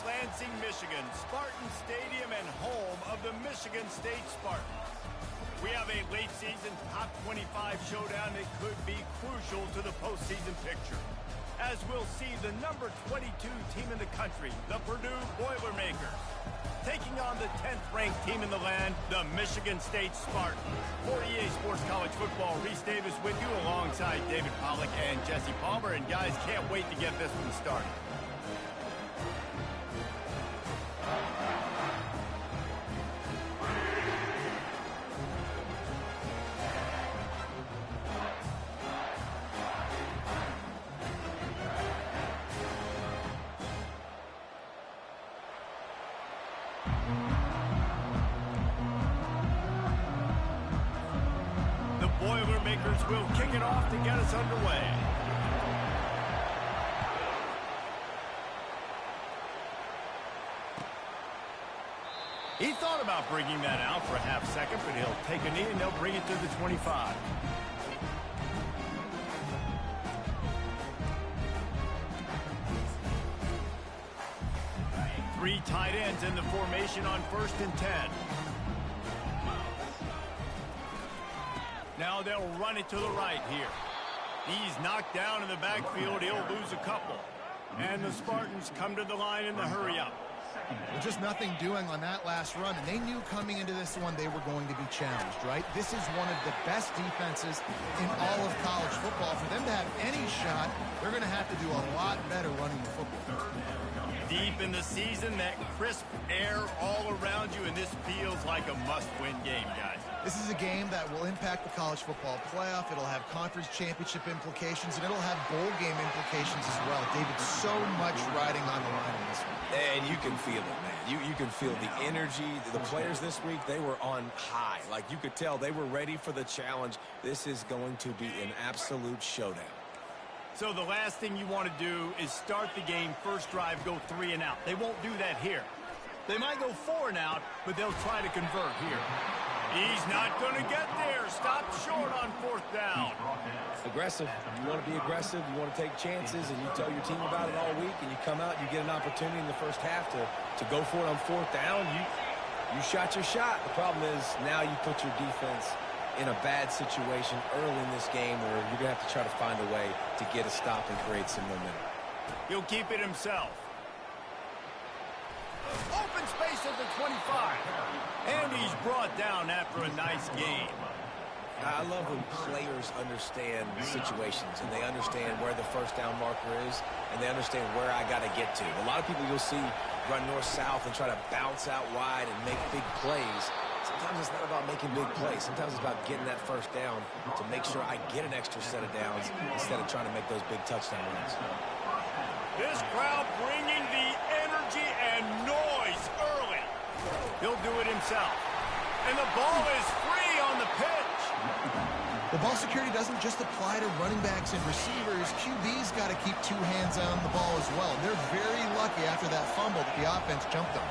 Lansing, Michigan, Spartan Stadium and home of the Michigan State Spartans. We have a late season top 25 showdown that could be crucial to the postseason picture, as we'll see the number 22 team in the country, the Purdue Boilermakers, taking on the 10th ranked team in the land, the Michigan State Spartans. For EA Sports College Football, Reese Davis with you alongside David Pollack and Jesse Palmer, and guys, can't wait to get this one started. Boilermakers will kick it off to get us underway. He thought about bringing that out for a half second, but he'll take a knee and they'll bring it to the 25. Three tight ends in the formation on 1st and 10. Now they'll run it to the right here. He's knocked down in the backfield. He'll lose a couple. And the Spartans come to the line in the hurry-up. Well, just nothing doing on that last run, and they knew coming into this one they were going to be challenged, right? This is one of the best defenses in all of college football. For them to have any shot, they're going to have to do a lot better running the football. Deep in the season, that crisp air all around you, and this feels like a must-win game, guys. This is a game that will impact the college football playoff. It'll have conference championship implications, and it'll have bowl game implications as well. David, so much riding on the line in this one. And you can feel it, man. You can feel the energy. The players this week, they were on high. Like, you could tell they were ready for the challenge. This is going to be an absolute showdown. So the last thing you want to do is start the game, first drive, go 3 and out. They won't do that here. They might go 4 and out, but they'll try to convert here. He's not going to get there. Stopped short on 4th down. Aggressive. You want to be aggressive. You want to take chances, and you tell your team about it all week, and you come out, you get an opportunity in the first half to go for it on 4th down. You shot your shot. The problem is now you put your defense in a bad situation early in this game where you're going to have to try to find a way to get a stop and create some momentum. He'll keep it himself. Open space at the 25. And he's brought down after a nice game. I love when players understand situations and they understand where the first down marker is and they understand where I got to get to. A lot of people you'll see run north-south and try to bounce out wide and make big plays. Sometimes it's not about making big plays. Sometimes it's about getting that first down to make sure I get an extra set of downs instead of trying to make those big touchdown runs. This crowd bringing the energy and noise early. He'll do it himself. And the ball is free on the pitch. The ball security doesn't just apply to running backs and receivers. QB's got to keep 2 hands on the ball as well. And they're very lucky after that fumble that the offense jumped them.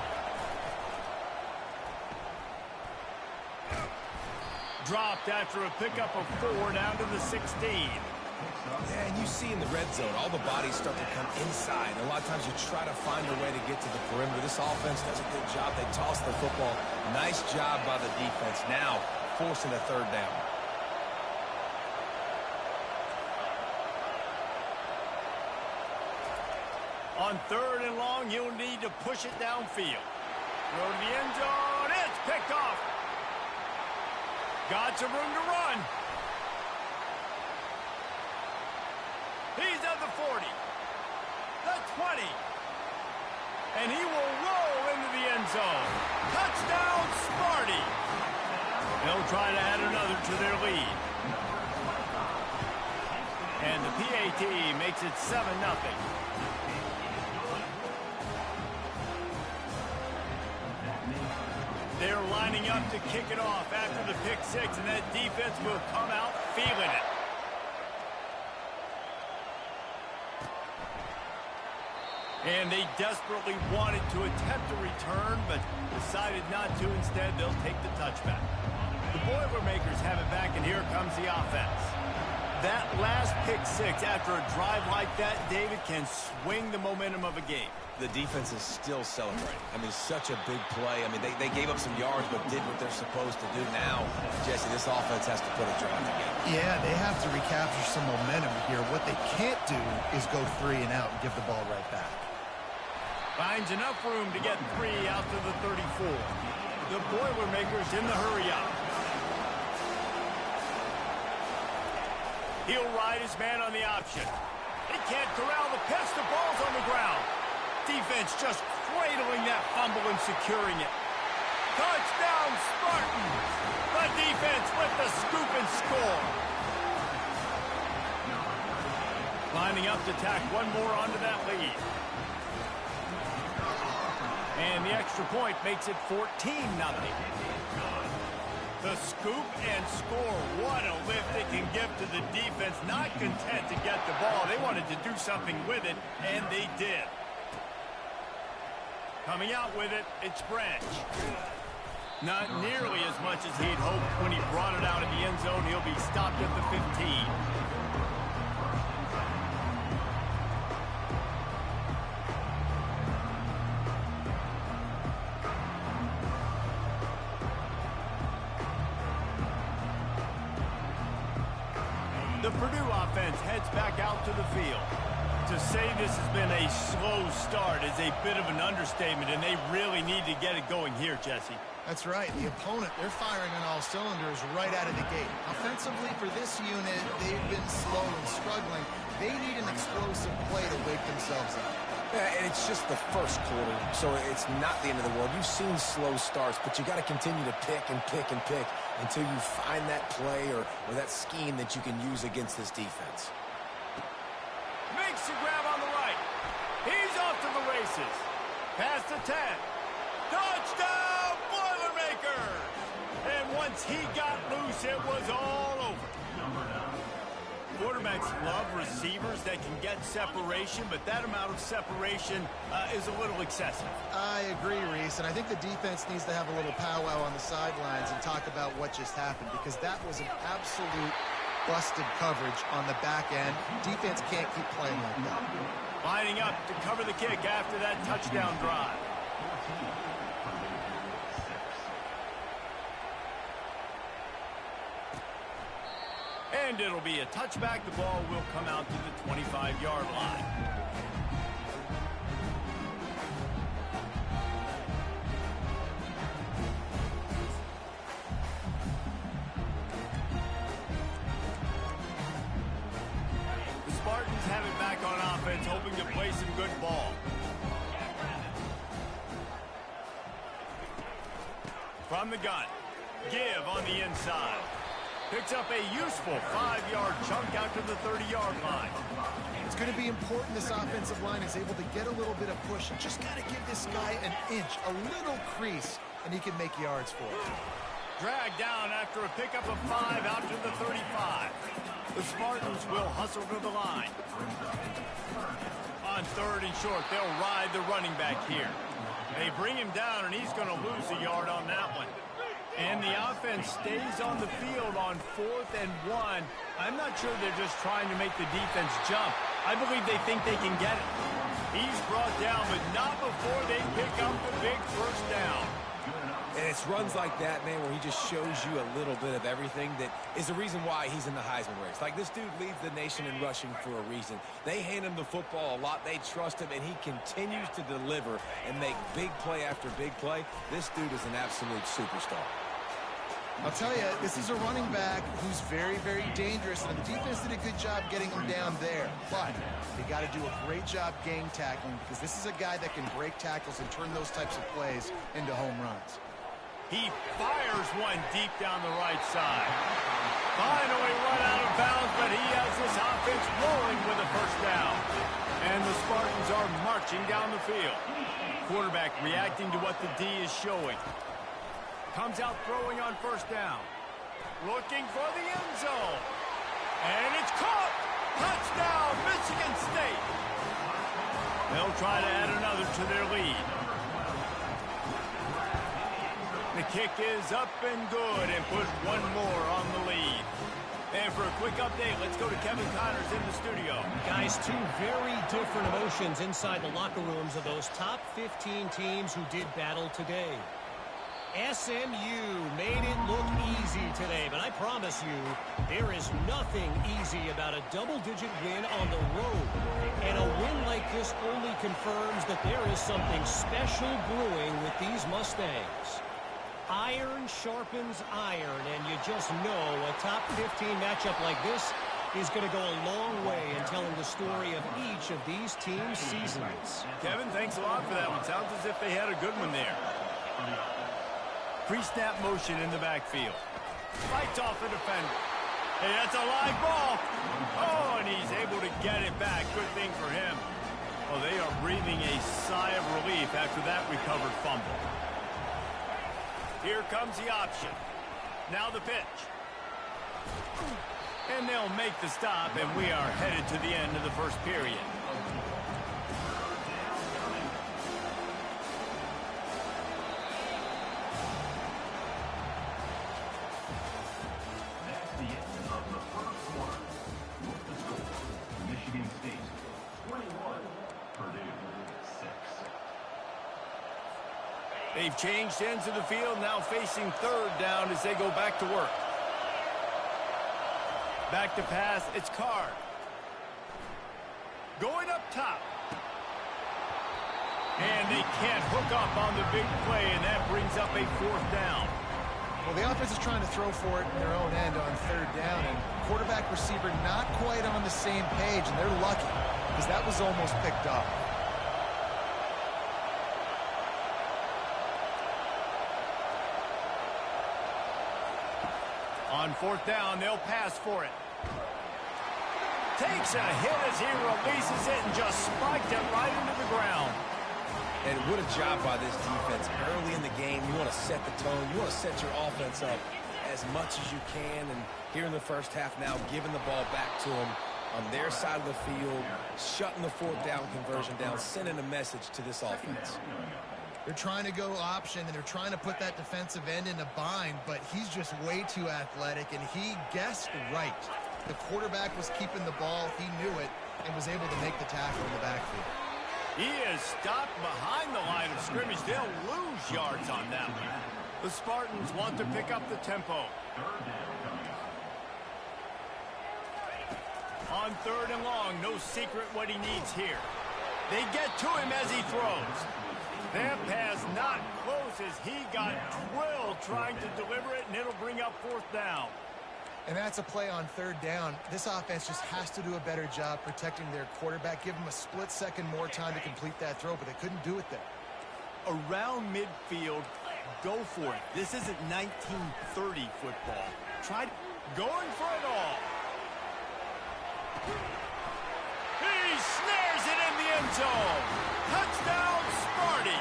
Dropped after a pickup of 4 down to the 16. Yeah, and you see in the red zone, all the bodies start to come inside. And a lot of times you try to find a way to get to the perimeter. This offense does a good job. They toss the football. Nice job by the defense. Now forcing a 3rd down. On 3rd and long, you'll need to push it downfield. Throw to the end zone. It's picked off. Got some room to run. He's at the 40. The 20. And he will roll into the end zone. Touchdown, Sparty. They'll try to add another to their lead. And the PAT makes it 7-0. They're lining up to kick it off after the pick 6, and that defense will come out feeling it. And they desperately wanted to attempt a return, but decided not to. Instead, they'll take the touchback. The Boilermakers have it back, and here comes the offense. That last pick six after a drive like that, David, can swing the momentum of a game. The defense is still celebrating. I mean, such a big play. I mean, they gave up some yards but did what they're supposed to do. Now, Jesse, this offense has to put a drive together. Yeah, they have to recapture some momentum here. What they can't do is go 3 and out and give the ball right back. Finds enough room to get 3 out to the 34. The Boilermakers in the hurry up. He'll ride his man on the option. He can't corral the pass. The ball's on the ground. Defense just cradling that fumble and securing it. Touchdown, Spartans! The defense with the scoop and score. Lining up to tack one more onto that lead. And the extra point makes it 14-0. The scoop and score. What a lift it can give to the defense. Not content to get the ball. They wanted to do something with it, and they did. Coming out with it, it's Branch. Not nearly as much as he'd hoped when he brought it out of the end zone. He'll be stopped at the 15. The Purdue offense heads back out to the field. To say this has been a slow start is a bit of an understatement, and they really need to get it going here, Jesse. That's right. The opponent, they're firing on all cylinders right out of the gate. Offensively, for this unit, they've been slow and struggling. They need an explosive play to wake themselves up. Yeah, and it's just the first quarter, so it's not the end of the world. You've seen slow starts, but you got to continue to pick and pick and pick until you find that play or that scheme that you can use against this defense. Makes the grab on the right. He's off to the races. Past the 10. Touchdown, Boilermakers! And once he got loose, it was all over. Quarterbacks love receivers that can get separation, but that amount of separation is a little excessive. I agree, Reese, and I think the defense needs to have a little powwow on the sidelines and talk about what just happened, because that was an absolute busted coverage on the back end. Defense can't keep playing like that. Lining up to cover the kick after that touchdown drive. And it'll be a touchback. The ball will come out to the 25-yard line. The Spartans have it back on offense, hoping to play some good ball. From the gun. Give on the inside. Picks up a useful 5-yard chunk out to the 30-yard line. It's going to be important this offensive line is able to get a little bit of push. And just got to give this guy an inch, a little crease, and he can make yards for it. Dragged down after a pickup of 5 out to the 35. The Spartans will hustle to the line. On 3rd and short, they'll ride the running back here. They bring him down, and he's going to lose a yard on that one. And the offense stays on the field on 4th and 1. I'm not sure they're just trying to make the defense jump. I believe they think they can get it. He's brought down, but not before they pick up the big first down. And it's runs like that, man, where he just shows you a little bit of everything that is the reason why he's in the Heisman race. Like, this dude leads the nation in rushing for a reason. They hand him the football a lot. They trust him, and he continues to deliver and make big play after big play. This dude is an absolute superstar. I'll tell you, this is a running back who's very, very dangerous, and the defense did a good job getting him down there. But they got to do a great job game tackling, because this is a guy that can break tackles and turn those types of plays into home runs. He fires one deep down the right side. Finally run out of bounds, but he has this offense rolling with a first down. And the Spartans are marching down the field. Quarterback reacting to what the D is showing. Comes out throwing on first down. Looking for the end zone. And it's caught. Touchdown, Michigan State. They'll try to add another to their lead. The kick is up and good and put one more on the lead. And for a quick update, let's go to Kevin Connors in the studio. Guys, two very different emotions inside the locker rooms of those top 15 teams who did battle today. SMU made it look easy today, but I promise you, there is nothing easy about a double-digit win on the road. And a win like this only confirms that there is something special brewing with these Mustangs. Iron sharpens iron, and you just know a top 15 matchup like this is going to go a long way in telling the story of each of these teams' seasons. Kevin, thanks a lot for that one. Sounds as if they had a good one there. Pre-snap motion in the backfield. Fights off the defender. Hey, that's a live ball. Oh, and he's able to get it back. Good thing for him. Well, they are breathing a sigh of relief after that recovered fumble. Here comes the option. Now the pitch. And they'll make the stop, and we are headed to the end of the first period. That's the end of the first quarter. With the score, Michigan State 21, Purdue 6. They've changed ends of the field, now facing third down as they go back to work. Back to pass, it's Card. Going up top. And they can't hook up on the big play, and that brings up a fourth down. Well, the offense is trying to throw for it in their own end on third down, and quarterback receiver not quite on the same page, and they're lucky because that was almost picked up. On fourth down, they'll pass for it. Takes a hit as he releases it and just spiked it right into the ground. And what a job by this defense. Early in the game, you want to set the tone. You want to set your offense up as much as you can. And here in the first half now, giving the ball back to them on their side of the field, shutting the fourth down conversion down, sending a message to this offense. They're trying to go option, and they're trying to put that defensive end in a bind, but he's just way too athletic, and he guessed right. The quarterback was keeping the ball. He knew it and was able to make the tackle in the backfield. He is stopped behind the line of scrimmage. They'll lose yards on that one. The Spartans want to pick up the tempo. On third and long, no secret what he needs here. They get to him as he throws. That pass not close as he got drilled trying to deliver it, and it'll bring up fourth down. And that's a play on third down. This offense just has to do a better job protecting their quarterback. Give him a split second more time to complete that throw, but they couldn't do it there. Around midfield, go for it. This isn't 1930 football. Try going for it all. He snares it in the end zone. Touchdown, Sparty.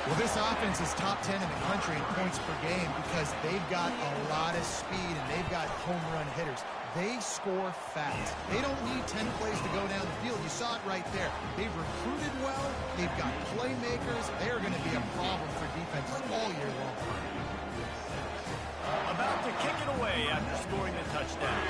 Well, this offense is top 10 in the country in points per game because they've got a lot of speed and they've got home run hitters. They score fast. They don't need 10 plays to go down the field. You saw it right there. They've recruited well. They've got playmakers. They're going to be a problem for defenses all year long. About to kick it away after scoring the touchdown.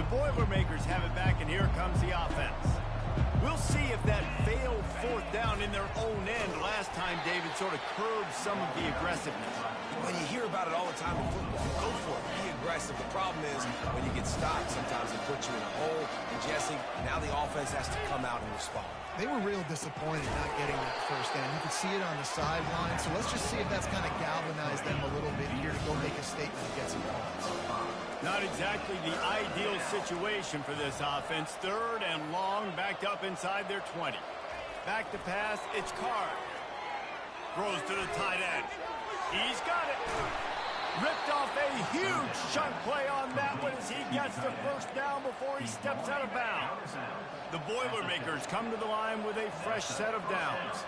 Boilermakers have it back, and here comes the offense. We'll see if that failed fourth down in their own end last time, David, sort of curbed some of the aggressiveness. Well, you hear about it all the time in football. Go for it. Be aggressive. The problem is when you get stopped, sometimes it puts you in a hole. And, Jesse, now the offense has to come out and respond. They were real disappointed not getting that first down. You could see it on the sideline. So let's just see if that's kind of galvanized them a little bit here to go make a statement and get some points. Not exactly the ideal situation for this offense. Third and long, backed up inside their 20. Back to pass, it's Card. Throws to the tight end. He's got it. Ripped off a huge chunk play on that one as he gets the first down before he steps out of bounds. The Boilermakers come to the line with a fresh set of downs.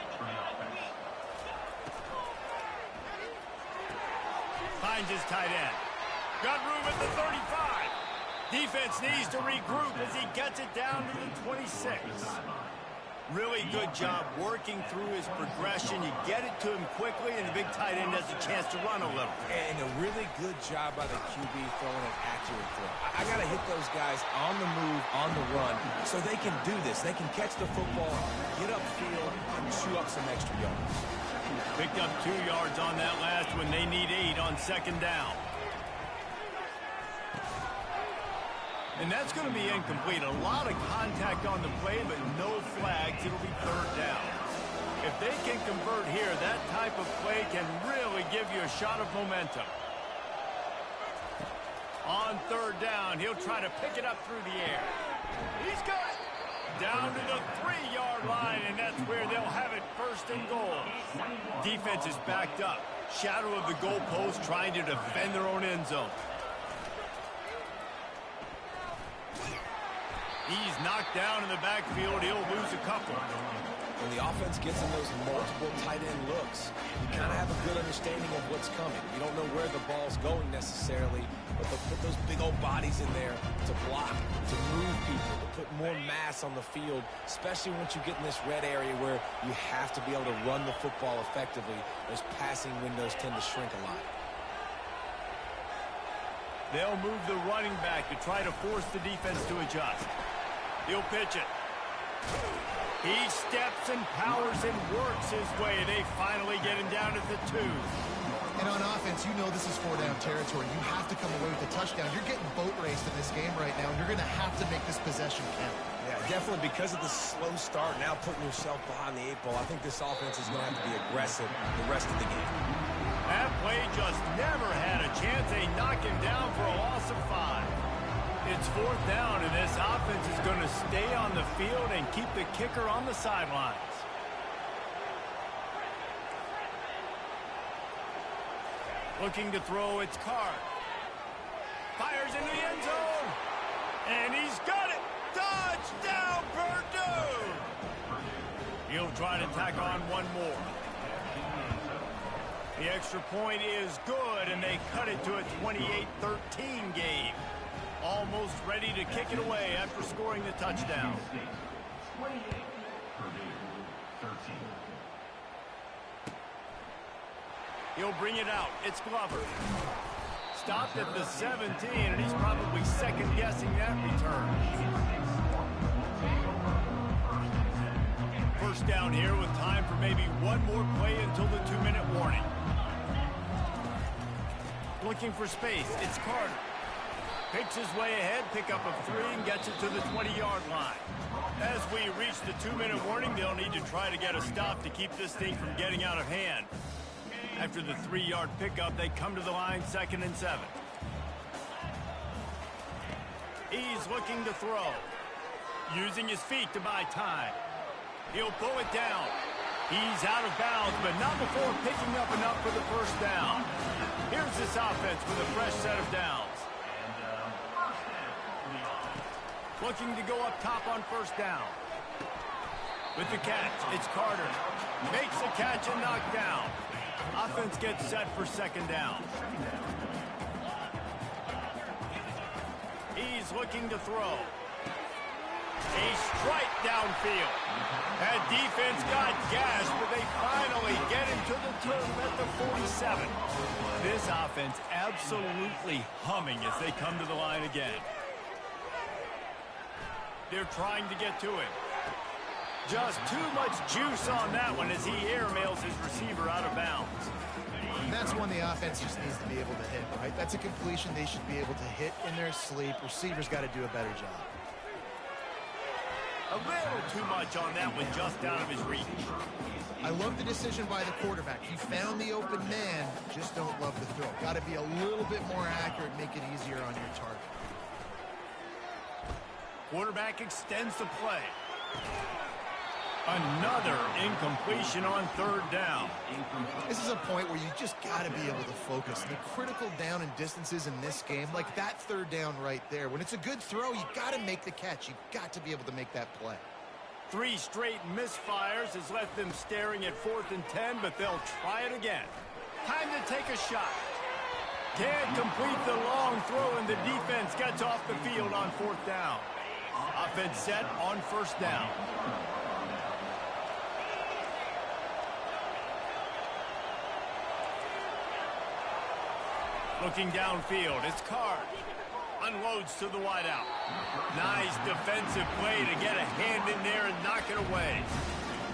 finds his tight end. Got room at the 35. Defense needs to regroup as he gets it down to the 26. Really good job working through his progression. You get it to him quickly, and the big tight end has a chance to run a little. And a really good job by the QB throwing an accurate throw. I got to hit those guys on the move, on the run, so they can do this. They can catch the football, get upfield, and chew up some extra yards. Picked up 2 yards on that last when they need 8 on second down. And that's going to be incomplete. A lot of contact on the play, but no flags. It'll be third down. If they can convert here, that type of play can really give you a shot of momentum. On third down, he'll try to pick it up through the air. He's got it. Down to the 3-yard line, and that's where they'll have it first and goal. Defense is backed up. Shadow of the goalpost trying to defend their own end zone. He's knocked down in the backfield. He'll lose a couple. When the offense gets in those multiple tight end looks, you kind of have a good understanding of what's coming. You don't know where the ball's going necessarily, but they'll put those big old bodies in there to block, to move people, to put more mass on the field, especially once you get in this red area where you have to be able to run the football effectively. Those passing windows tend to shrink a lot. They'll move the running back to try to force the defense to adjust. He'll pitch it. He steps and powers and works his way. They finally get him down at the 2. And on offense, you know this is 4-down territory. You have to come away with a touchdown. You're getting boat raced in this game right now, and you're going to have to make this possession count. Yeah, definitely because of the slow start, now putting yourself behind the 8 ball. I think this offense is going to have to be aggressive the rest of the game. That play just never had a chance. They knock him down for a loss of 5. It's 4th down, and this offense is going to stay on the field and keep the kicker on the sidelines. Looking to throw, it's Carr. Fires into the end zone. And he's got it. Touchdown, Purdue! He'll try to tack on one more. The extra point is good, and they cut it to a 28-13 game. Almost ready to kick it away after scoring the touchdown. 28, Purdue, 13. He'll bring it out. It's Glover. Stopped at the 17, and he's probably second-guessing that return. First down here with time for maybe one more play until the 2-minute warning. Looking for space. It's Carter. Picks his way ahead, pick up of 3, and gets it to the 20-yard line. As we reach the 2-minute warning, they'll need to try to get a stop to keep this thing from getting out of hand. After the 3-yard pickup, they come to the line, 2nd and 7. He's looking to throw. Using his feet to buy time. He'll pull it down. He's out of bounds, but not before picking up enough for the first down. Here's this offense with a fresh set of downs. Looking to go up top on first down. With the catch, it's Carter. Makes the catch and knocked down. Offense gets set for second down. He's looking to throw. A strike downfield. That defense got gashed, but they finally get him to the turf at the 47. This offense absolutely humming as they come to the line again. They're trying to get to him. Just too much juice on that one as he airmails his receiver out of bounds. And that's one the offense just needs to be able to hit, right? That's a completion they should be able to hit in their sleep. Receivers got to do a better job. A little too much on that one, just out of his reach. I love the decision by the quarterback. He found the open man, just don't love the throw. Got to be a little bit more accurate, make it easier on your target. Quarterback extends the play. Another incompletion on third down. This is a point where you just got to be able to focus. The critical down and distances in this game, like that third down right there. When it's a good throw, you got to make the catch. You got to be able to make that play. 3 straight misfires has left them staring at 4th and 10, but they'll try it again. Time to take a shot. Can't complete the long throw, and the defense gets off the field on 4th down. Offense set on 1st down. Looking downfield, it's Card. Unloads to the wideout. Nice defensive play to get a hand in there and knock it away.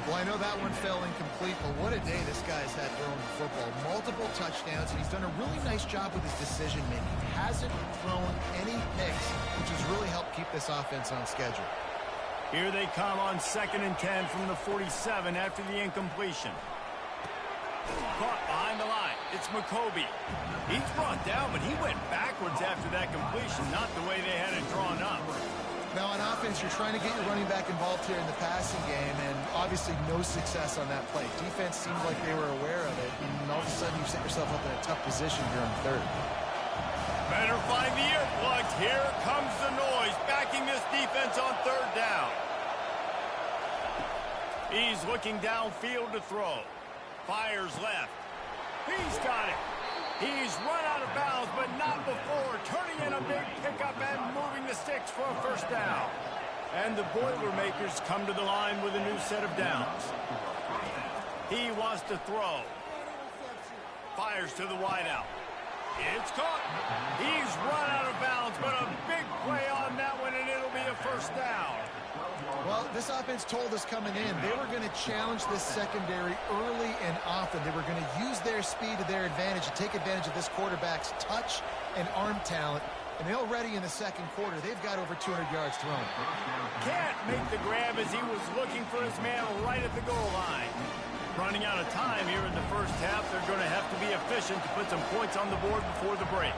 Well, I know that one fell incomplete, but what a day this guy's had throwing the football. Multiple touchdowns, and he's done a really nice job with his decision-making. Hasn't thrown any picks, which has really helped keep this offense on schedule. Here they come on 2nd and 10 from the 47 after the incompletion. Caught behind the line. It's McCoby. He's brought down, but he went backwards after that completion, not the way they had it drawn up. Now, on offense, you're trying to get your running back involved here in the passing game, and obviously no success on that play. Defense seemed like they were aware of it, and all of a sudden you set yourself up in a tough position here on 3rd. Better find the earplugs. Here comes the noise, backing this defense on 3rd down. He's looking downfield to throw. Fires left. He's got it. He's run out of bounds, but not before turning in a big pickup and moving the sticks for a 1st down. And the Boilermakers come to the line with a new set of downs. He wants to throw. Fires to the wideout. It's caught. He's run out of bounds, but a big play on that one, and it'll be a 1st down. Well, this offense told us coming in they were going to challenge this secondary early and often. They were going to use their speed to their advantage and take advantage of this quarterback's touch and arm talent. And already in the 2nd quarter, they've got over 200 yards thrown. Can't make the grab as he was looking for his man right at the goal line. Running out of time here in the 1st half, they're going to have to be efficient to put some points on the board before the break.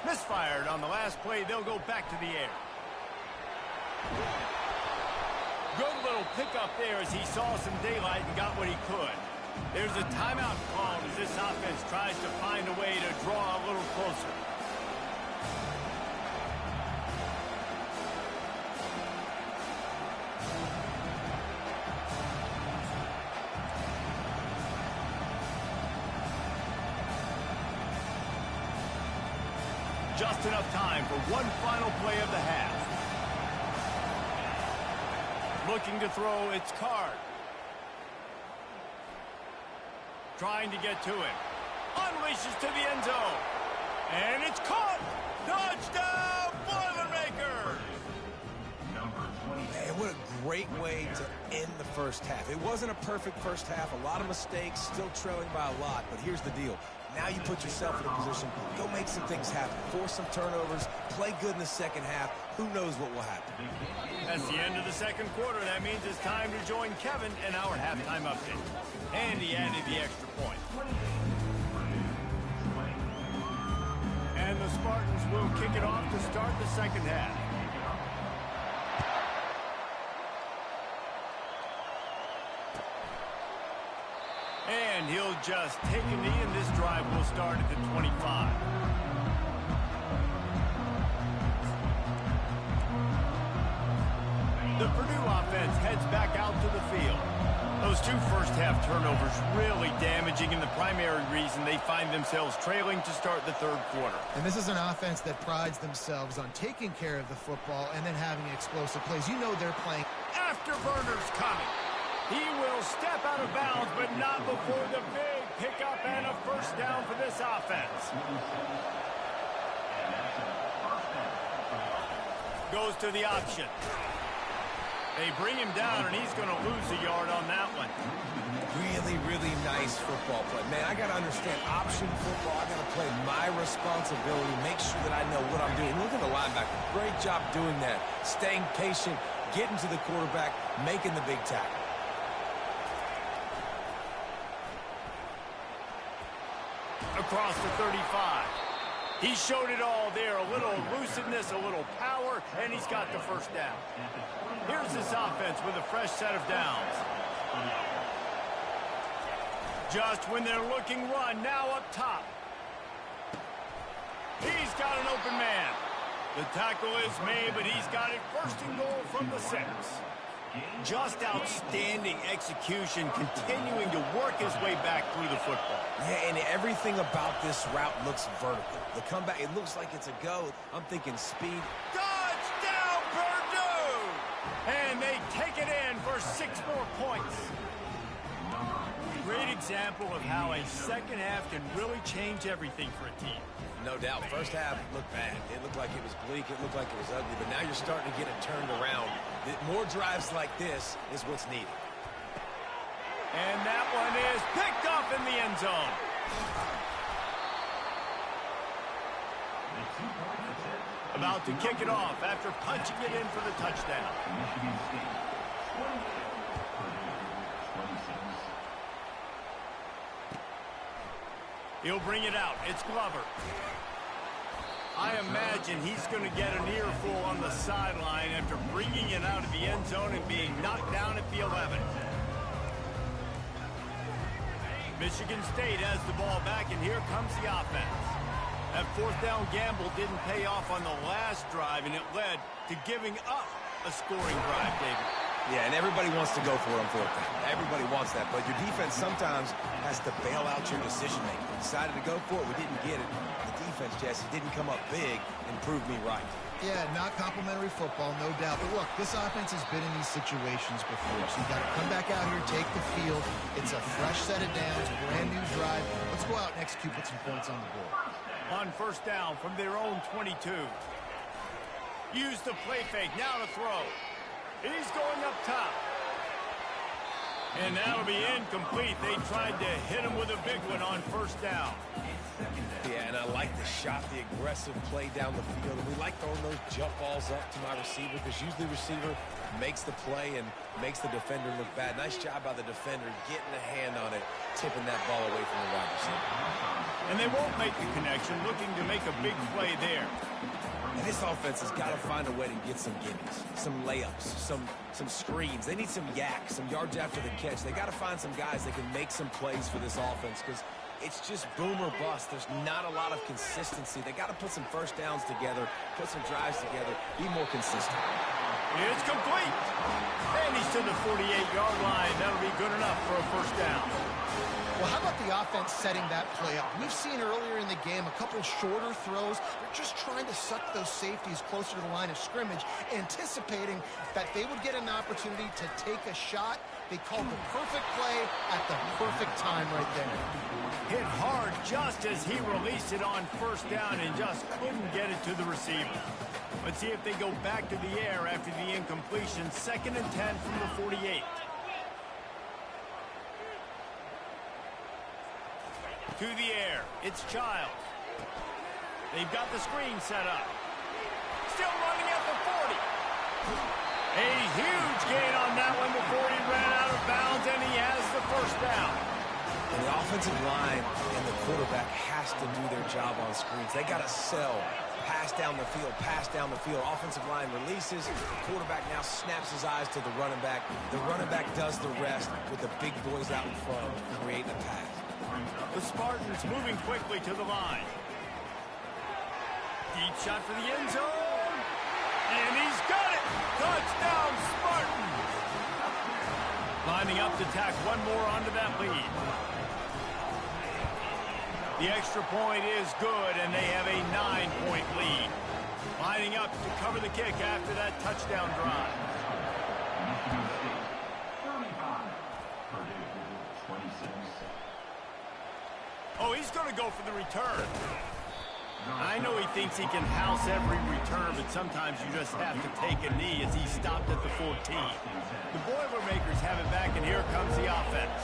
Misfired on the last play. They'll go back to the air. Good little pickup there as he saw some daylight and got what he could. There's a timeout called as this offense tries to find a way to draw a little closer. Just enough time for one final play of the half. Looking to throw, it's Card. Trying to get to him. Unleashes to the end zone. And it's caught! Touchdown, Boilermakers! Man, what a great way to end the 1st half. It wasn't a perfect 1st half. A lot of mistakes, still trailing by a lot. But here's the deal. Now you put yourself in a position, go make some things happen. Force some turnovers, play good in the 2nd half. Who knows what will happen? That's the end of the 2nd quarter. That means it's time to join Kevin in our halftime update. And he added the extra point. And the Spartans will kick it off to start the 2nd half. And he'll just take a knee, and this drive will start at the 25. The Purdue offense heads back out to the field. Those 2 first-half turnovers really damaging, and the primary reason they find themselves trailing to start the 3rd quarter. And this is an offense that prides themselves on taking care of the football and then having explosive plays. You know they're playing. Afterburner's coming. He will step out of bounds, but not before the big pickup and a 1st down for this offense. Goes to the option. They bring him down, and he's going to lose a yard on that one. Really, really nice football play. Man, I got to understand option football. I got to play my responsibility, make sure that I know what I'm doing. Look at the linebacker. Great job doing that. Staying patient, getting to the quarterback, making the big tackle. Across the 35. He showed it all there. A little elusiveness, a little power, and he's got the 1st down. Here's this offense with a fresh set of downs. Just when they're looking run, now up top. He's got an open man. The tackle is made, but he's got it first and goal from the 6. Just outstanding execution, continuing to work his way back through the football. Yeah, and everything about this route looks vertical. The comeback, it looks like it's a go. I'm thinking speed. Touchdown, Purdue! And they take it in for 6 more points. Great example of how a second half can really change everything for a team. No doubt. First half looked bad. It looked like it was bleak. It looked like it was ugly. But now you're starting to get it turned around. More drives like this is what's needed. And that one is picked up in the end zone. About to kick it off after punching it in for the touchdown. Michigan State, 28. Purdue, 26. He'll bring it out. It's Glover. I imagine he's going to get an earful on the sideline after bringing it out of the end zone and being knocked down at the 11. Michigan State has the ball back, and here comes the offense. That 4th down gamble didn't pay off on the last drive, and it led to giving up a scoring drive, David. Yeah, and everybody wants to go for it on 4th down. Everybody wants that, but your defense sometimes has to bail out your decision-making. We decided to go for it. We didn't get it. The defense, Jesse, didn't come up big and prove me right. Yeah, not complimentary football, no doubt. But look, this offense has been in these situations before. So you got to come back out here, take the field. It's a fresh set of downs, brand new drive. Let's go out and execute, put some points on the board. On 1st down from their own 22. Use the play fake, now to throw. He's going up top. And that'll be incomplete. They tried to hit him with a big one on 1st down. Yeah, and I like the shot, the aggressive play down the field. And we like throwing those jump balls up to my receiver because usually the receiver makes the play and makes the defender look bad. Nice job by the defender getting a hand on it, tipping that ball away from the wide receiver. And they won't make the connection, looking to make a big play there. And this offense has got to find a way to get some gimmies, some layups, some screens. They need some yaks, some yards after the catch. They got to find some guys that can make some plays for this offense because it's just boom or bust. There's not a lot of consistency. They got to put some 1st downs together, put some drives together, be more consistent. It's complete. And he's to the 48-yard line. That'll be good enough for a 1st down. Well, how about the offense setting that play up? We've seen earlier in the game a couple shorter throws. They're just trying to suck those safeties closer to the line of scrimmage, anticipating that they would get an opportunity to take a shot. They called the perfect play at the perfect time right there. Hit hard just as he released it on 1st down and just couldn't get it to the receiver. Let's see if they go back to the air after the incompletion. 2nd and 10 from the 48. To the air, it's Childs. They've got the screen set up. Still running at the 40. A huge gain on that one before he ran out of bounds, and he has the 1st down. And the offensive line and the quarterback has to do their job on screens. They got to sell. Pass down the field, pass down the field. Offensive line releases. The quarterback now snaps his eyes to the running back. The running back does the rest with the big boys out in front, creating a pass. The Spartans moving quickly to the line. Deep shot for the end zone. And he's got it. Touchdown, Spartans. Lining up to tack one more onto that lead. The extra point is good, and they have a 9-point lead. Lining up to cover the kick after that touchdown drive. Michigan State, 35. Purdue, 26. Oh, he's going to go for the return. I know he thinks he can house every return, but sometimes you just have to take a knee as he stopped at the 14. The Boilermakers have it back, and here comes the offense.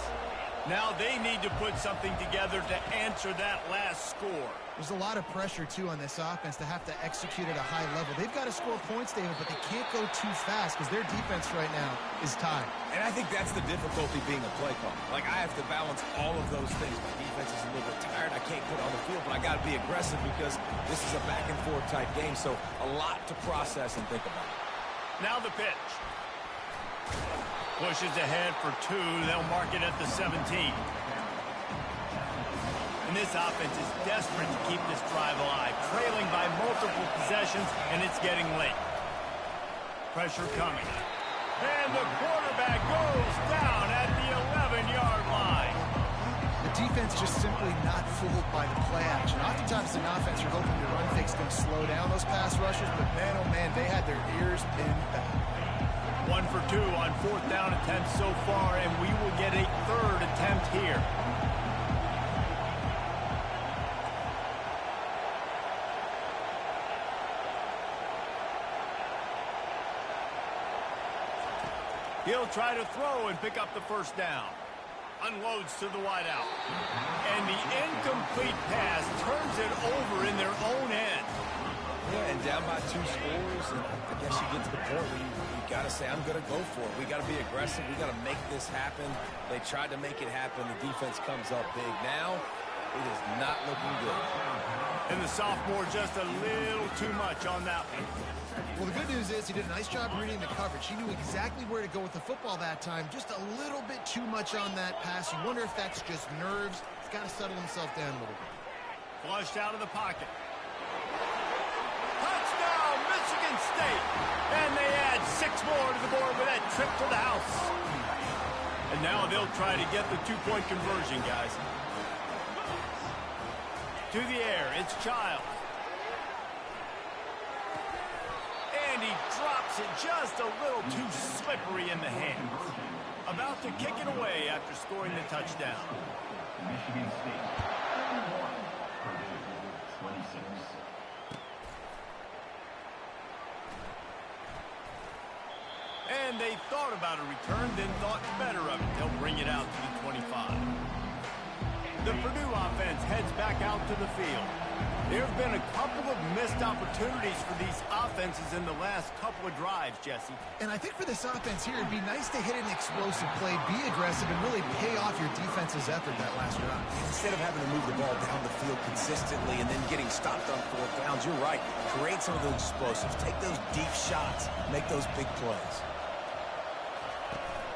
Now they need to put something together to answer that last score. There's a lot of pressure, too, on this offense to have to execute at a high level. They've got to score points, David, but they can't go too fast because their defense right now is tied. And I think that's the difficulty being a play caller. Like, I have to balance all of those things. My defense is a little bit tired. I can't put on the field, but I got to be aggressive because this is a back-and-forth type game, so a lot to process and think about. Now the pitch. Pushes ahead for 2. They'll mark it at the 17. And this offense is desperate to keep this drive alive, trailing by multiple possessions, and it's getting late. Pressure coming. And the quarterback goes down at the 11-yard line. The defense just simply not fooled by the play action. Oftentimes in offense, you're hoping the run fake's going to slow down those pass rushers, but man, oh man, they had their ears pinned back. 1 for 2 on 4th down attempts so far, and we will get a 3rd attempt here. He'll try to throw and pick up the 1st down. Unloads to the wideout. And the incomplete pass turns it over in their own end. Yeah, and down by 2 scores, and I guess you get to the point where you got to say, I'm going to go for it. We got to be aggressive. We got to make this happen. They tried to make it happen. The defense comes up big. Now, it is not looking good. And the sophomore just a little too much on that one. Well, the good news is he did a nice job reading the coverage. He knew exactly where to go with the football that time. Just a little bit too much on that pass. You wonder if that's just nerves. He's got to settle himself down a little bit. Flushed out of the pocket. Touchdown, Michigan State. And they add 6 more to the board with that trip to the house. And now they'll try to get the 2-point conversion, guys. To the air, it's Childs. And he drops it just a little too slippery in the hands. About to kick it away after scoring the touchdown. Michigan State, 31. Purdue, 26. And they thought about a return, then thought better of it. They'll bring it out to the 25. The Purdue offense heads back out to the field. There have been a couple of missed opportunities for these offenses in the last couple of drives, Jesse. And I think for this offense here, it'd be nice to hit an explosive play, be aggressive, and really pay off your defense's effort that last drive. Instead of having to move the ball down the field consistently and then getting stopped on 4th downs, you're right. Create some of those explosives. Take those deep shots. Make those big plays.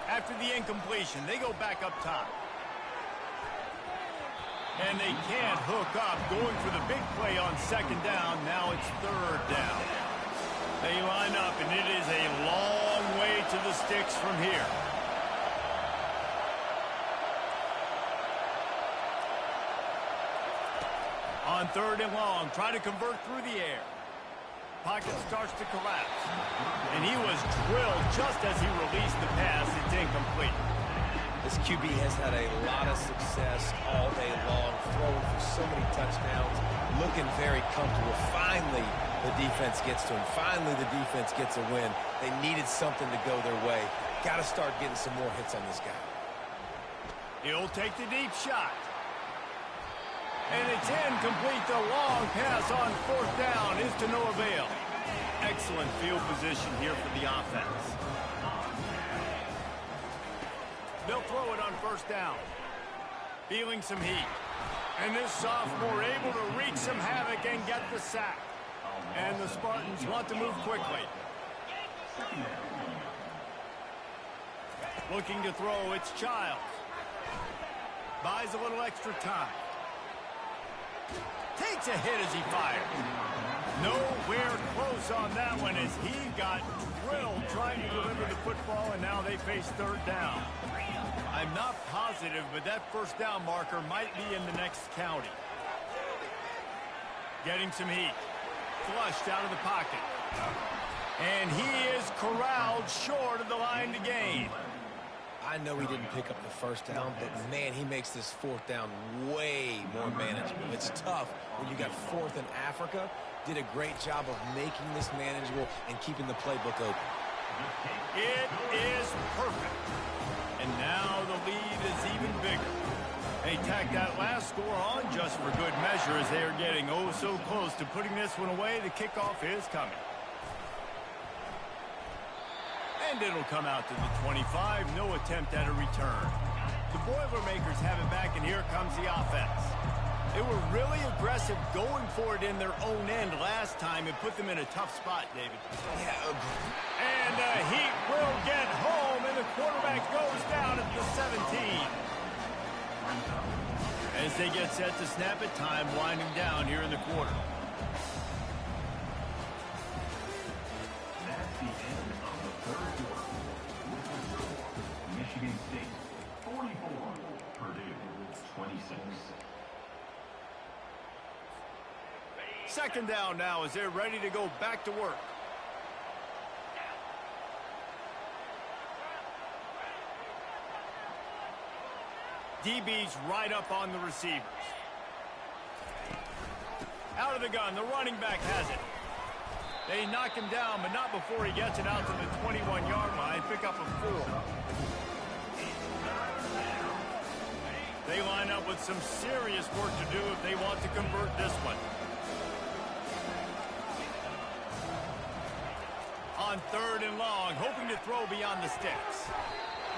After the incompletion, they go back up top. And they can't hook up, going for the big play on 2nd down. Now it's 3rd down. They line up, and it is a long way to the sticks from here. On 3rd and long, trying to convert through the air. Pocket starts to collapse. And he was drilled just as he released the pass. It's incomplete. This QB has had a lot of success all day long, throwing for so many touchdowns, looking very comfortable. Finally, the defense gets to him. Finally, the defense gets a win. They needed something to go their way. Got to start getting some more hits on this guy. He'll take the deep shot. And it's incomplete. The long pass on 4th down is to no avail. Excellent field position here for the offense. They'll throw it on 1st down. Feeling some heat. And this sophomore able to wreak some havoc and get the sack. And the Spartans want to move quickly. Looking to throw, it's Childs. Buys a little extra time. Takes a hit as he fires. Nowhere close on that one as he got drilled trying to deliver the football, and now they face 3rd down. I'm not positive, but that 1st down marker might be in the next county. Getting some heat. Flushed out of the pocket. And he is corralled short of the line to gain. I know he didn't pick up the 1st down, but, man, he makes this 4th down way more manageable. It's tough when you got 4th in Africa. Did a great job of making this manageable and keeping the playbook open. It is perfect. And now the lead is even bigger. They tack that last score on just for good measure as they are getting oh so close to putting this one away. The kickoff is coming. And it'll come out to the 25. No attempt at a return. The Boilermakers have it back, and here comes the offense. They were really aggressive going for it in their own end last time. It put them in a tough spot, David. Yeah, and the Heat will get home, and the quarterback goes down at the 17. As they get set to snap it, time winding down here in the quarter. That's the end of the third quarter. With the score, Michigan State 44, Purdue 26. Second down now as they're ready to go back to work. DB's right up on the receivers. Out of the gun, the running back has it. They knock him down, but not before he gets it out to the 21-yard line. Pick up a 4. They line up with some serious work to do if they want to convert this one. On 3rd and long, hoping to throw beyond the sticks.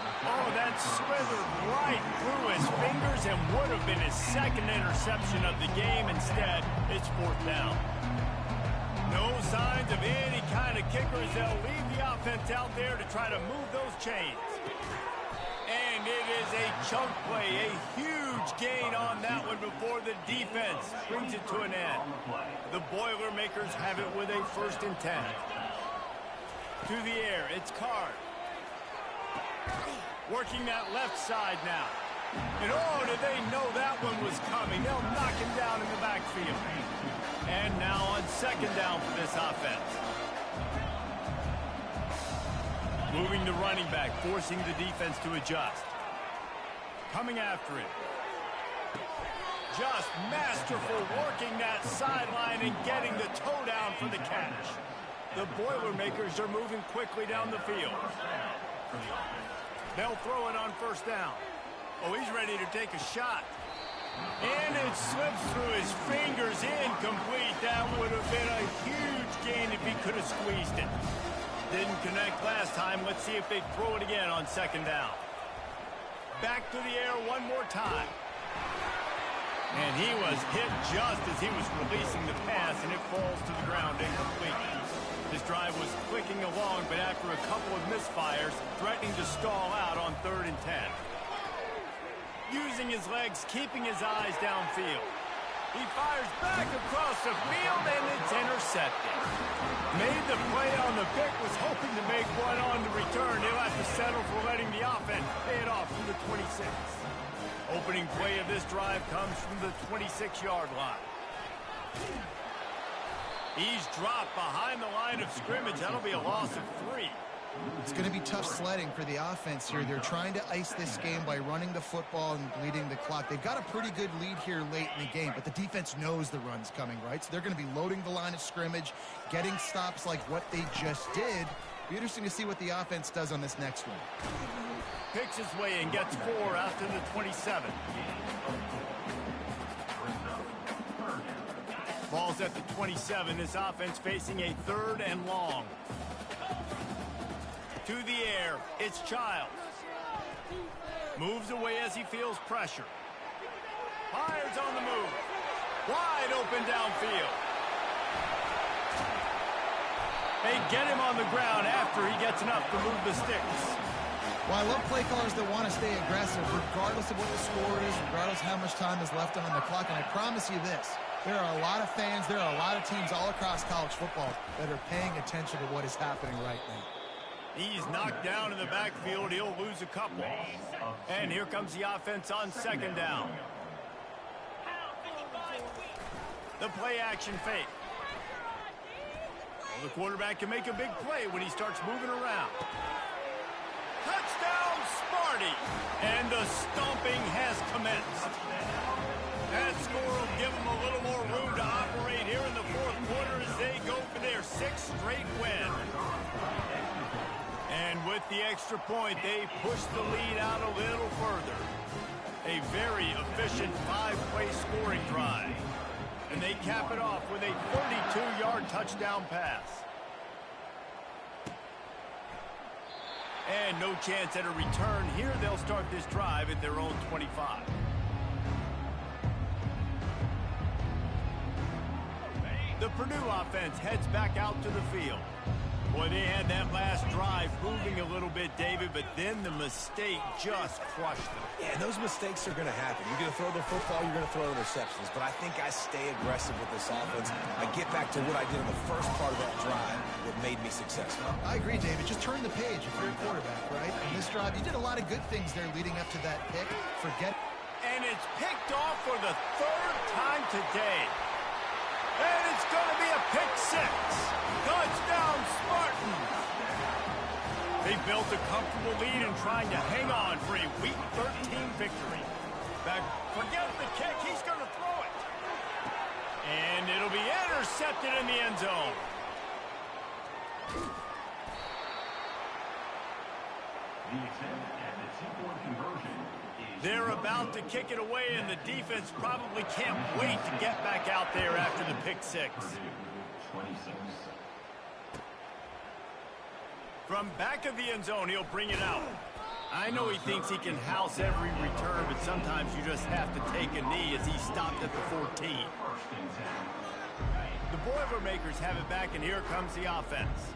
Oh, that slithered right through his fingers and would have been his second interception of the game. Instead, it's 4th down. No signs of any kind of kickers. They'll leave the offense out there to try to move those chains. And it is a chunk play, a huge gain on that one before the defense brings it to an end. The Boilermakers have it with a 1st and 10. To the air, it's Card. Working that left side now. And oh, did they know that one was coming. They'll knock him down in the backfield. And now on 2nd down for this offense. Moving the running back, forcing the defense to adjust. Coming after it. Just masterful working that sideline and getting the toe down for the catch. The Boilermakers are moving quickly down the field. They'll throw it on 1st down. Oh, he's ready to take a shot. And it slips through his fingers, incomplete. That would have been a huge gain if he could have squeezed it. Didn't connect last time. Let's see if they throw it again on 2nd down. Back to the air one more time. And he was hit just as he was releasing the pass, and it falls to the ground incomplete. This drive was clicking along, but after a couple of misfires, threatening to stall out on 3rd and 10. Using his legs, keeping his eyes downfield. He fires back across the field, and it's intercepted. Made the play on the pick, was hoping to make one on the return. He'll have to settle for letting the offense pay it off from the 26. Opening play of this drive comes from the 26-yard line. He's dropped behind the line of scrimmage. That'll be a loss of 3. It's going to be tough sledding for the offense here. They're trying to ice this game by running the football and bleeding the clock. They've got a pretty good lead here late in the game, but the defense knows the run's coming, right? So they're going to be loading the line of scrimmage, getting stops like what they just did. Be interesting to see what the offense does on this next one. Picks his way and gets 4 after the 27. Ball's at the 27. This offense facing a 3rd and long. To the air, it's Childs. Moves away as he feels pressure. Fires on the move. Wide open downfield. They get him on the ground after he gets enough to move the sticks. Well, I love play callers that want to stay aggressive regardless of what the score is, regardless of how much time is left on the clock. And I promise you this, there are a lot of fans, there are a lot of teams all across college football that are paying attention to what is happening right now. He's knocked down in the backfield. He'll lose a couple. And here comes the offense on 2nd down. The play action fake. Well, the quarterback can make a big play when he starts moving around. Touchdown, Sparty! And the stomping has commenced. That score will give them a little more room to operate here in the 4th quarter as they go for their 6th straight win. And with the extra point, they push the lead out a little further. A very efficient 5-play scoring drive. And they cap it off with a 32-yard touchdown pass. And no chance at a return here. They'll start this drive at their own 25. The Purdue offense heads back out to the field. Boy, they had that last drive moving a little bit, David, but then the mistake just crushed them. Yeah, and those mistakes are going to happen. You're going to throw the football, you're going to throw interceptions. But I think I stay aggressive with this offense. I get back to what I did in the first part of that drive that made me successful. I agree, David. Just turn the page if you're a quarterback, right? In this drive, you did a lot of good things there leading up to that pick. And it's picked off for the third time today. And it's going to be a pick six. Touchdown, Spartans. They built a comfortable lead and trying to hang on for a Week 13 victory. Back, forget the kick. He's going to throw it. And it'll be intercepted in the end zone. The attempt at the two-point conversion is... They're about to kick it away, and the defense probably can't wait to get back out there after the pick six. Purdue, 26. From back of the end zone, he'll bring it out. I know he thinks he can house every return, but sometimes you just have to take a knee as he stopped at the 14. First and 10. The Boilermakers have it back, and here comes the offense.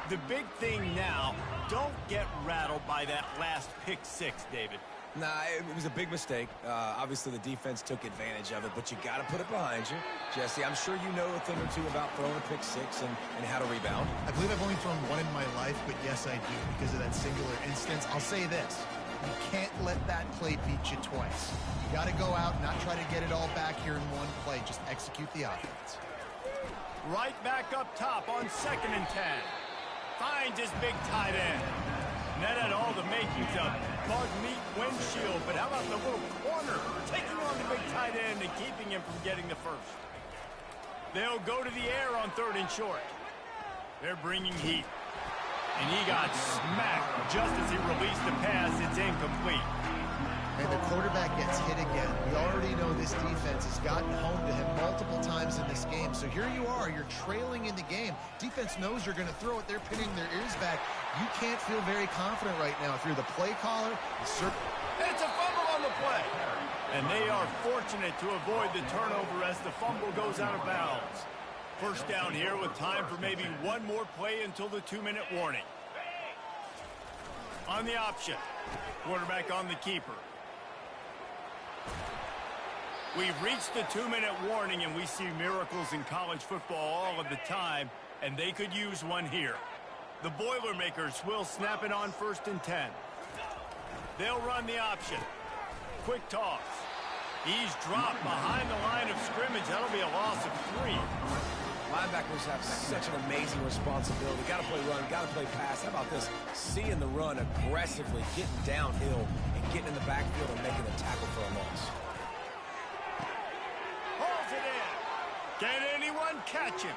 The big thing now, don't get rattled by that last pick six, David. Nah, it was a big mistake. Obviously, the defense took advantage of it, but you got to put it behind you. Jesse, I'm sure you know a thing or two about throwing a pick six and how to rebound. I believe I've only thrown one in my life, but yes, I do because of that singular instance. I'll say this. You can't let that play beat you twice. You got to go out and not try to get it all back here in one play. Just execute the offense. Right back up top on 2nd and 10. Finds his big tight end. And that had all the makings of bug meat windshield, but how about the little corner taking on the big tight end and keeping him from getting the first? They'll go to the air on 3rd and short. They're bringing heat. And he got smacked just as he released the pass. It's incomplete. And the quarterback gets hit again. We already know this defense has gotten home to him multiple times in this game. So here you are, you're trailing in the game. Defense knows you're going to throw it. They're pinning their ears back. You can't feel very confident right now. If you're the play caller, it's a fumble on the play. And they are fortunate to avoid the turnover as the fumble goes out of bounds. First down here with time for maybe one more play until the 2-minute warning. On the option, quarterback on the keeper. We've reached the 2-minute warning, and we see miracles in college football all of the time, and they could use one here. The Boilermakers will snap it on 1st and 10. They'll run the option. Quick toss. He's dropped behind the line of scrimmage. That'll be a loss of 3. Linebackers have such an amazing responsibility. Got to play run, got to play pass. How about this? Seeing the run aggressively, getting downhill, and getting in the backfield and making a tackle for a loss. Holds it in. Can anyone catch him?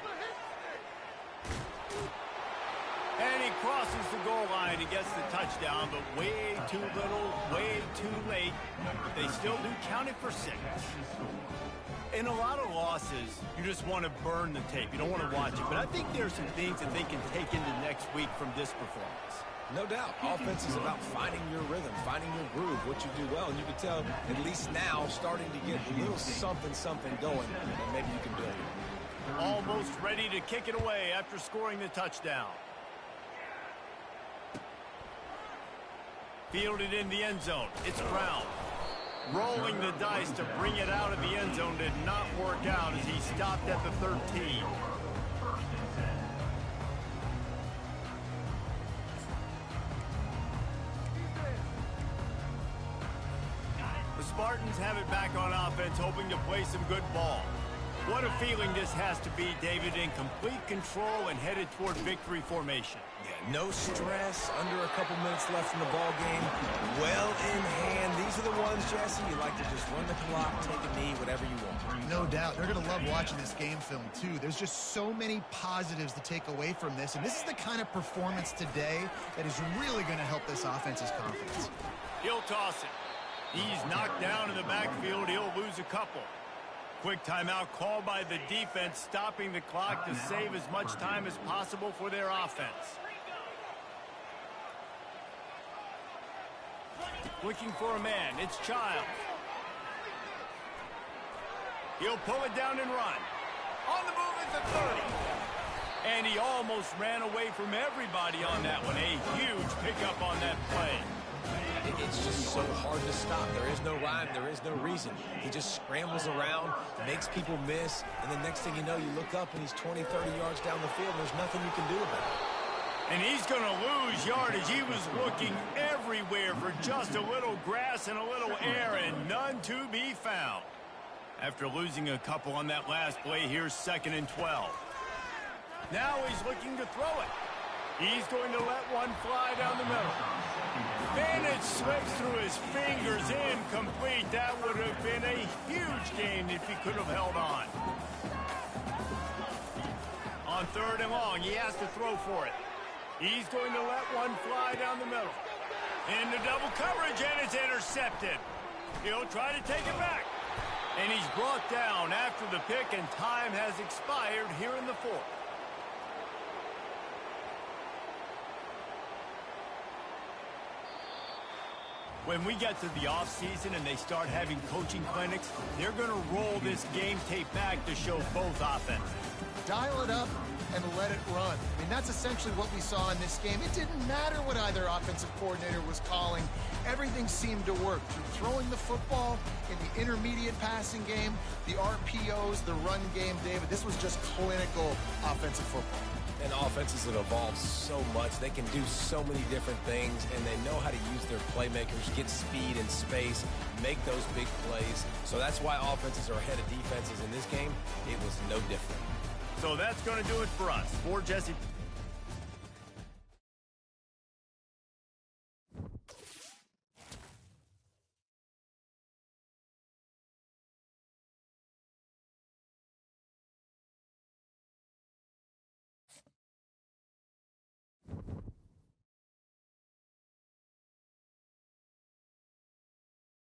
And he crosses the goal line and gets the touchdown, but way too little, way too late. But they still do count it for 6. In a lot of losses, you just want to burn the tape. You don't want to watch it. But I think there's some things that they can take into next week from this performance. No doubt. Offense is about finding your rhythm, finding your groove, what you do well. And you can tell, at least now, starting to get a little something going that maybe you can build. Almost ready to kick it away after scoring the touchdown. Fielded in the end zone. It's Brown. Rolling the dice to bring it out of the end zone did not work out as he stopped at the 13. The Spartans have it back on offense, hoping to play some good ball. What a feeling this has to be, David, in complete control and headed toward victory formation. Yeah, no stress, under a couple minutes left in the ball game, well in hand. These are the ones, Jesse, you like to just run the clock, take a knee, whatever you want. No doubt. They're going to love watching this game film, too. There's just so many positives to take away from this, and this is the kind of performance today that is really going to help this offense's confidence. He'll toss it. He's knocked down in the backfield. He'll lose a couple. Quick timeout called by the defense, stopping the clock to save as much time as possible for their offense. Looking for a man. It's Childs. He'll pull it down and run. On the move at the 30. And And he almost ran away from everybody on that one. A huge pickup on that play. It's just so hard to stop. There is no rhyme. There is no reason. He just scrambles around, makes people miss, and the next thing you know, you look up and he's 20, 30 yards down the field, and there's nothing you can do about it. And he's going to lose yardage. He was looking everywhere for just a little grass and a little air, and none to be found. After losing a couple on that last play, here's 2nd and 12. Now he's looking to throw it. He's going to let one fly down the middle. Then it slips through his fingers, incomplete. That would have been a huge gain if he could have held on. On 3rd and long, he has to throw for it. He's going to let one fly down the middle. Into double coverage, and it's intercepted. He'll try to take it back. And he's brought down after the pick, and time has expired here in the 4th. When we get to the offseason and they start having coaching clinics, they're going to roll this game tape back to show both offenses. Dial it up and let it run. I mean, that's essentially what we saw in this game. It didn't matter what either offensive coordinator was calling. Everything seemed to work. Through throwing the football, in the intermediate passing game, the RPOs, the run game, David, this was just clinical offensive football. And offenses have evolved so much. They can do so many different things, and they know how to use their playmakers, get speed and space, make those big plays. So that's why offenses are ahead of defenses in this game. It was no different. So that's going to do it for us. For Jesse